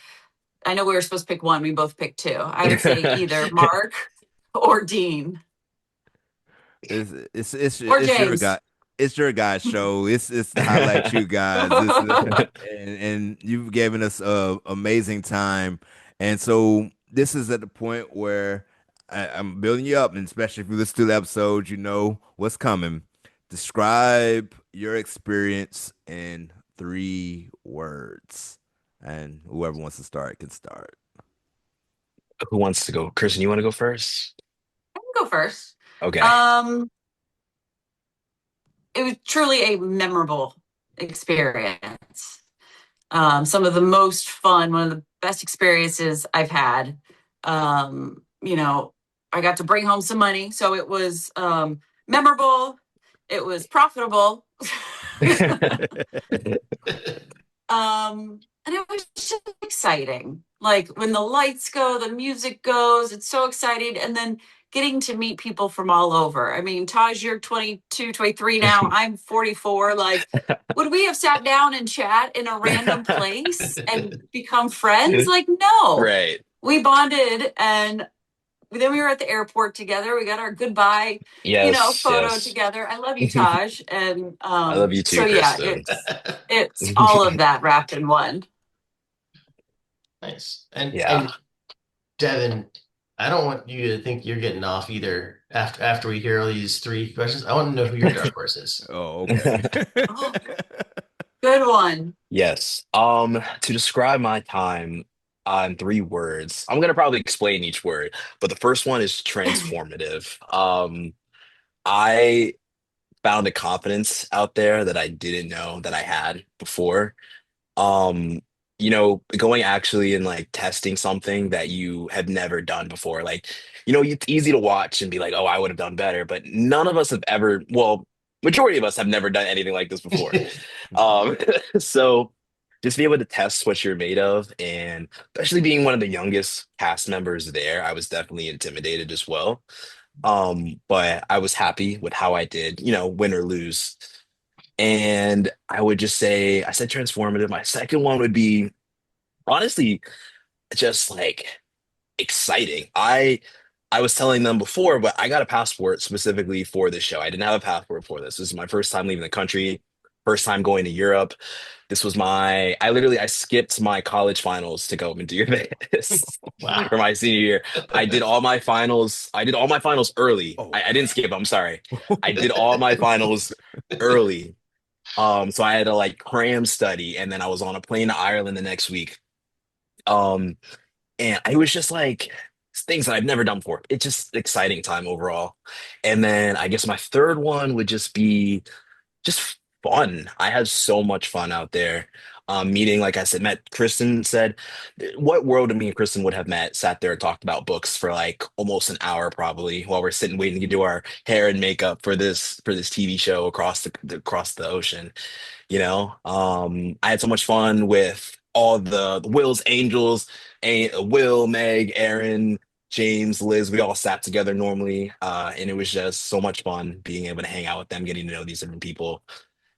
I know we were supposed to pick one. We both picked two. I would say either Mark or Dean or It's your James. guy. It's your guys' show. It's to highlight you guys. And you've given us a amazing time. And so this is at the point where I'm building you up, and especially if you listen to the episodes, you know what's coming. Describe your experience in 3 words, and whoever wants to start can start. Who wants to go? Kristen, you want to go first? I can go first. Okay. Um, it was truly a memorable experience. Some of the most fun, one of the best experiences I've had. You know, I got to bring home some money, so it was memorable. It was profitable. And it was just exciting. Like when the lights go, the music goes, it's so exciting. And then getting to meet people from all over. I mean, Taj, you're 22, 23 now. I'm 44. Like, would we have sat down and chat in a random place and become friends? Like, no. Right. We bonded and then we were at the airport together. We got our goodbye, Yes, photo yes. together. I love you, Taj. And I love you so too, yeah, Kristen. it's all of that wrapped in one. Nice. And Yeah. and Devin, I don't want you to think you're getting off either after we hear all these three questions. I want to know who your dark horse is. Oh, okay. Oh, good one. Yes. To describe my time in 3 words, I'm gonna probably explain each word, but the first one is transformative. I found a confidence out there that I didn't know that I had before. um Going actually and like testing something that you have never done before, like, it's easy to watch and be like, oh, I would have done better, but none of us have ever, well, majority of us have never done anything like this before. um so just be able to test what you're made of, and especially being one of the youngest cast members there, I was definitely intimidated as well. But I was happy with how I did, win or lose. And I would just say, I said transformative. My second one would be honestly just like exciting. I was telling them before, but I got a passport specifically for this show. I didn't have a passport for this. This is my first time leaving the country, first time going to Europe. This was I skipped my college finals to go and do this Wow. for my senior year. I did all my finals. I did all my finals early. Oh. I didn't skip, I'm sorry. I did all my finals early. So I had to like cram study, and then I was on a plane to Ireland the next week. Um, and it was just like things that I've never done before. It's just exciting time overall. And then I guess my third one would just be just fun. I had so much fun out there. Meeting, like I said, met Kristen said, what world of me and Kristen would have met, sat there and talked about books for like almost an hour probably while we're sitting waiting to do our hair and makeup for this TV show across the ocean. I had so much fun with all the Will's Angels, Will, Meg, Aaron, James, Liz. We all sat together normally, and it was just so much fun being able to hang out with them, getting to know these different people.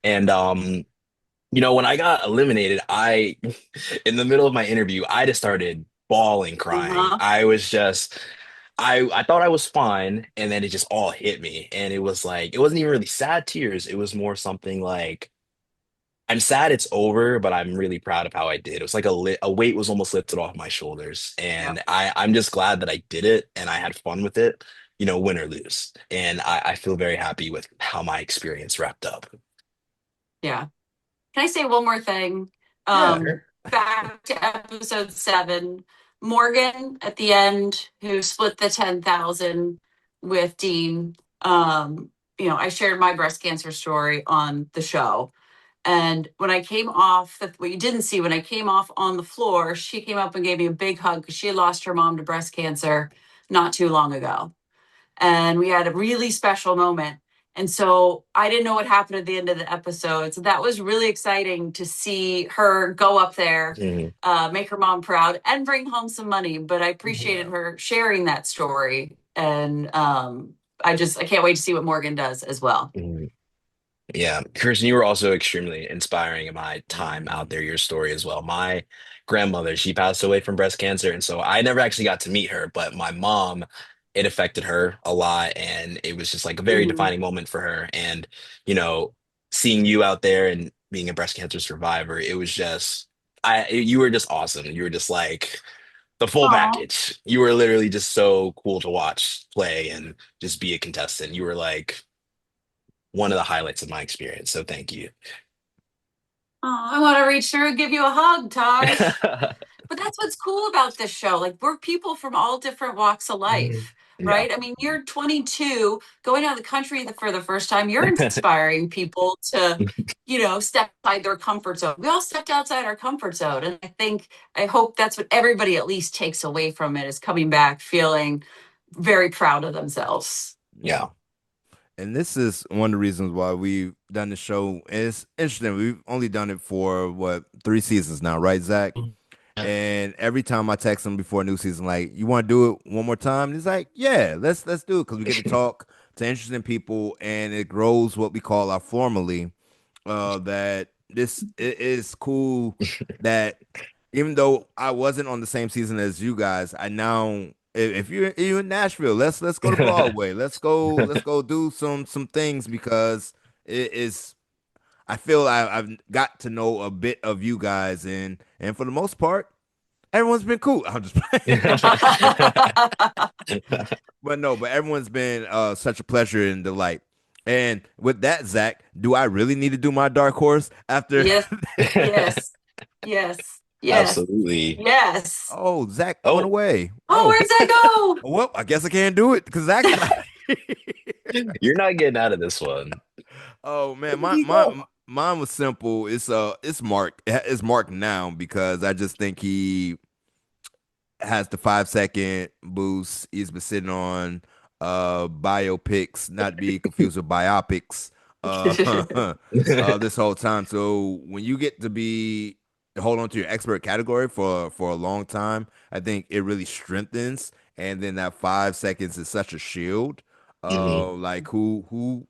And when I got eliminated, I in the middle of my interview, I just started bawling, crying. Uh-huh. I thought I was fine, and then it just all hit me, and it was like it wasn't even really sad tears. It was more something like, I'm sad it's over, but I'm really proud of how I did. It was like a weight was almost lifted off my shoulders, Yeah. and I'm just glad that I did it and I had fun with it, win or lose. And I feel very happy with how my experience wrapped up. Yeah. Can I say one more thing? Yeah. Back to episode 7, Morgan at the end, who split the 10,000 with Dean. I shared my breast cancer story on the show. And when I came off, what you didn't see, when I came off on the floor, she came up and gave me a big hug because she had lost her mom to breast cancer not too long ago. And we had a really special moment. And so I didn't know what happened at the end of the episode. So that was really exciting to see her go up there, Mhm. make her mom proud, and bring home some money. But I appreciated Yeah. her sharing that story. And I can't wait to see what Morgan does as well. Mhm. Yeah, Kirsten, you were also extremely inspiring in my time out there, your story as well. My grandmother, she passed away from breast cancer, and so I never actually got to meet her, but my mom, it affected her a lot, and it was just like a very Mhm. defining moment for her. And, you know, seeing you out there and being a breast cancer survivor, it was just, you were just awesome. You were just like the full Aw. package. You were literally just so cool to watch play and just be a contestant. You were like one of the highlights of my experience. So thank you. Oh, I want to reach through and give you a hug, Taj. But that's what's cool about this show. Like, we're people from all different walks of Mhm. life, Yeah. right? I mean, you're 22, going out of the country for the first time. You're inspiring people to, step outside their comfort zone. We all stepped outside our comfort zone. And I hope that's what everybody at least takes away from it, is coming back feeling very proud of themselves. Yeah. And this is one of the reasons why we've done the show. It's interesting. We've only done it for what, 3 seasons now, right, Zach? Yeah. And every time I text him before a new season, like, you want to do it one more time? And he's like, yeah, let's do it, because we get to talk to interesting people, and it grows what we call our formally. That this it is cool that even though I wasn't on the same season as you guys, I now, if you're in Nashville, let's go to Broadway. Let's go do some things, because it is. I feel I've got to know a bit of you guys, and for the most part, everyone's been cool. I'm just playing. But everyone's been such a pleasure and delight. And with that, Zach, do I really need to do my dark horse after? Yes, yes, yes, yes, Absolutely. yes. Oh, Zach went Oh, away. Oh, Oh, where'd that go? well, I guess I can't do it because Zach's not. you're not getting out of this one. Oh man, Where did my he my go? mine was simple. It's Mark. It's Mark now, because I just think he has the 5 second boost. He's been sitting on biopics, not to be confused with biopics, this whole time. So when you get to be hold on to your expert category for a long time, I think it really strengthens. And then that 5 seconds is such a shield. Mhm. Like, who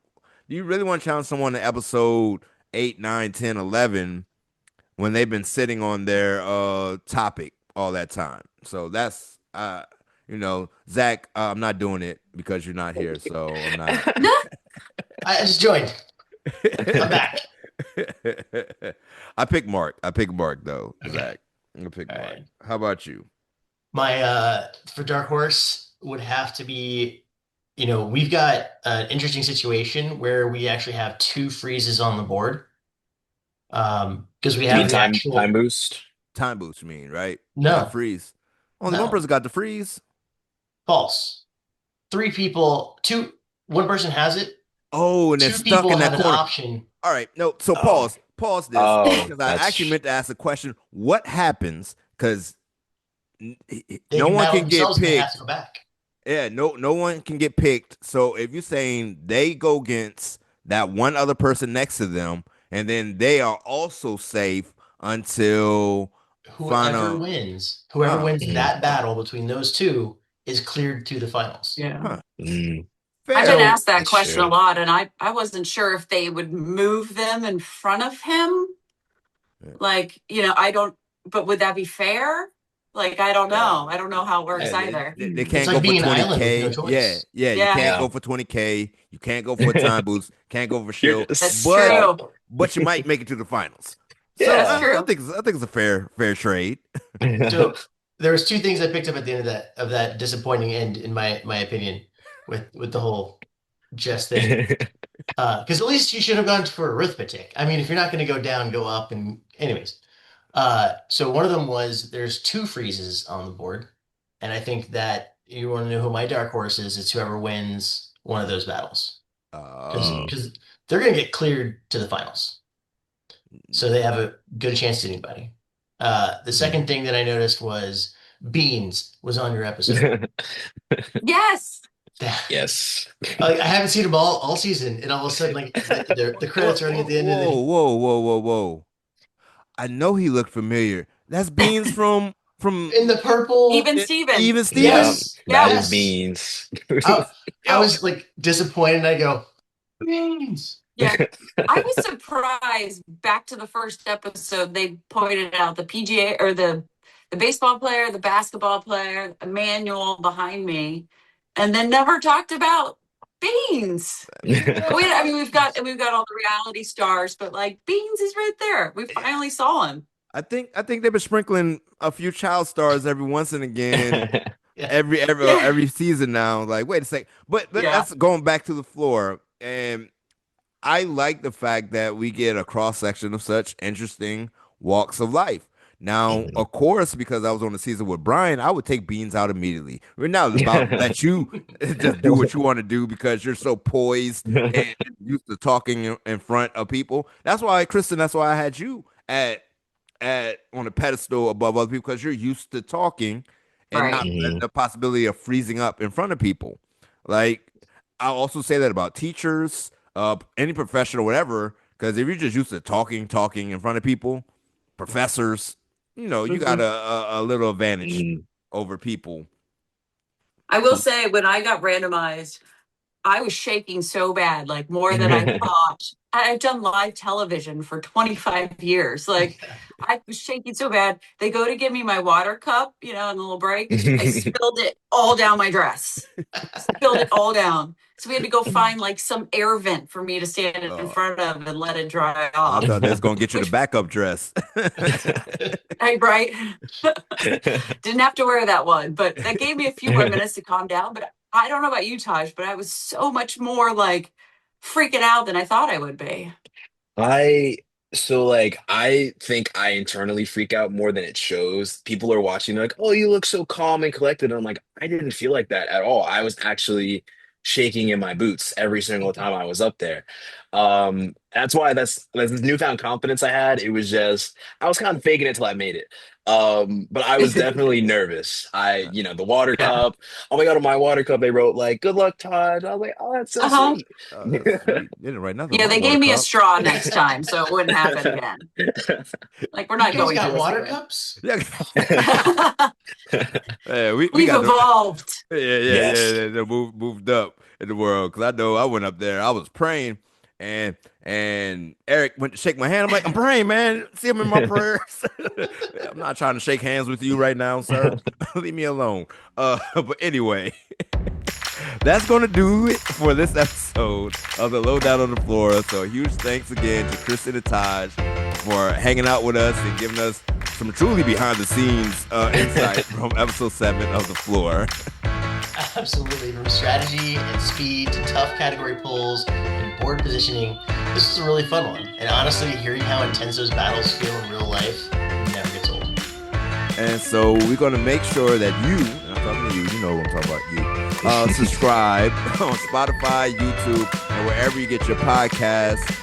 do you really want to challenge someone in episode 8, 9, 10, 11, when they've been sitting on their topic all that time? So that's Zach, I'm not doing it because you're not here, so I'm not. No. I just joined. I'm back. I pick Mark though, Okay. Zach. I'm gonna pick All Mark. right. How about you? My for Dark Horse would have to be, we've got an interesting situation where we actually have two freezes on the board. Because we You mean have the time actual boost? Time boost, you mean, right? Not no, freeze. Only one no, person got the freeze. false. Three people, one person has it. Oh, and they're Two stuck people in that have an corner. option. All right, no. So Oh. pause this, Oh, because I actually that's meant to ask a question. What happens? Because They no can one battle can get themselves and they have to picked. go back. Yeah, no one can get picked. So if you're saying they go against that one other person next to them, and then they are also safe until final. Whoever Huh. wins Mhm. that battle between those two is cleared to the finals. Yeah. Huh. Mm, I've been Fair. asked that that's question a true. lot, and I wasn't sure if they would move them in front of him. Yeah. Like, I don't, but would that be fair? Like, I don't Uh, know. I don't know how it works yeah, either. they It's can't go like for being an island with no 20K. Yeah, choice. yeah, you Yeah, can't Yeah. go for 20K. You can't go for a time boost. Can't go for You're shield. that's just But true. but you might make it to the finals. So That's yeah. I true. think it's a fair trade. So there was two things I picked up at the end of that disappointing end, in my opinion, with the whole Jess thing. Because at least you should have gone for arithmetic. I mean, if you're not going to go down, go up. And anyways, so one of them was there's two freezes on the board, and I think that you want to know who my dark horse is. It's whoever wins one of those battles, because Uh, Mm. because they're going to get cleared to the finals, so they have a good chance to anybody. The second thing that I noticed was Beans was on your episode. Yes. Yes. I haven't seen them all season, and all of a sudden, like the whoa, credits running at the end of whoa, the. whoa, whoa, whoa, whoa! I know he looked familiar. That's Beans from In the purple. Even Steven. Even Steven. Yeah, Yes, that Yep. is yes. beans. I Yo, was like disappointed. I go, Beans. Yeah. I was surprised back to the first episode. They pointed out the PGA or the baseball player, the basketball player, a manual behind me, and then never talked about Beans. yeah. I mean, we've got all the reality stars, but like Beans is right there. We finally saw him. I think they've been sprinkling a few child stars every once and again, Yeah. every season now. Like, wait a sec, but Yeah. that's going back to the floor, and I like the fact that we get a cross section of such interesting walks of life. Now, Mhm. of course, because I was on the season with Brian, I would take Beans out immediately. We're not about to let you just do what you want to do because you're so poised and used to talking in front of people. That's why, Kristen, that's why I had you at on a pedestal above other people because you're used to talking and not Right. Mhm. the possibility of freezing up in front of people. Like I'll also say that about teachers, any professional, whatever. Because if you're just used to talking in front of people, professors, you got Mhm. a little advantage Mhm. over people. I will say, when I got randomized, I was shaking so bad, like more than I thought. I've done live television for 25 years. Like, I was shaking so bad. They go to give me my water cup, in the little break. I spilled it all down my dress. Spilled it all down. So we had to go find like some air vent for me to stand in Uh, front of and let it dry I off. thought they was gonna get you the Which, backup dress. hey, right? Didn't have to wear that one, but that gave me a few more minutes to calm down. But I don't know about you, Taj, but I was so much more like freaking out than I thought I would be. I so like I think I internally freak out more than it shows. People are watching, they're like, "Oh, you look so calm and collected." And I'm like, I didn't feel like that at all. I was actually shaking in my boots every single time I was up there. That's why that's this newfound confidence I had. It was just I was kind of faking it till I made it. But I was definitely nervous. The water Yeah. cup. Oh my God, on my water cup they wrote like, "Good luck, Todd." I was like, "Oh, that's so Uh-huh. sweet." Oh, that's sweet. They didn't write nothing on Yeah, my they water gave me a cup. straw next time, so it wouldn't happen again. Like, we're You not guys going got through this water again. cups? Yeah, yeah, we We've got the evolved. yeah. Yes. They moved up in the world because I know I went up there. I was praying, and Eric went to shake my hand. I'm like, I'm praying, man. See him in my prayers. I'm not trying to shake hands with you right now, sir. Leave me alone. But anyway, that's gonna do it for this episode of the Low Down on the Floor. So a huge thanks again to Kristen and Taj for hanging out with us and giving us some truly behind the scenes insight from episode 7 of the floor. Absolutely. From strategy and speed to tough category pulls and board positioning, this was a really fun one. And honestly, hearing how intense those battles feel in real life never gets old. And so we're going to make sure that you, and I'm talking to you, you know what I'm talking about, you, subscribe on Spotify, YouTube, and wherever you get your podcasts,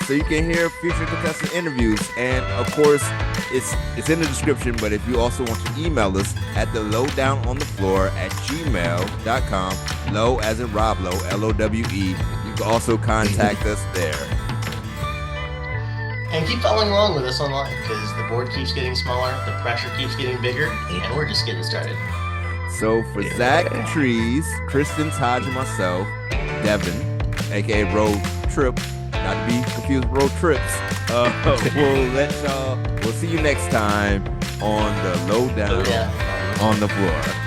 so you can hear future contestant interviews. And of course, it's in the description, but if you also want to email us at the lowdownonthefloor at gmail.com, low as in Rob Lowe, Lowe, you can also contact us there. And keep following along with us online because the board keeps getting smaller, the pressure keeps getting bigger, and we're just getting started. So for Zack Trees, Kristen, Taj, and myself, Devin, aka Road Trip, not to be confused with Road Trips, we'll see you next time on the Low Down on the Floor.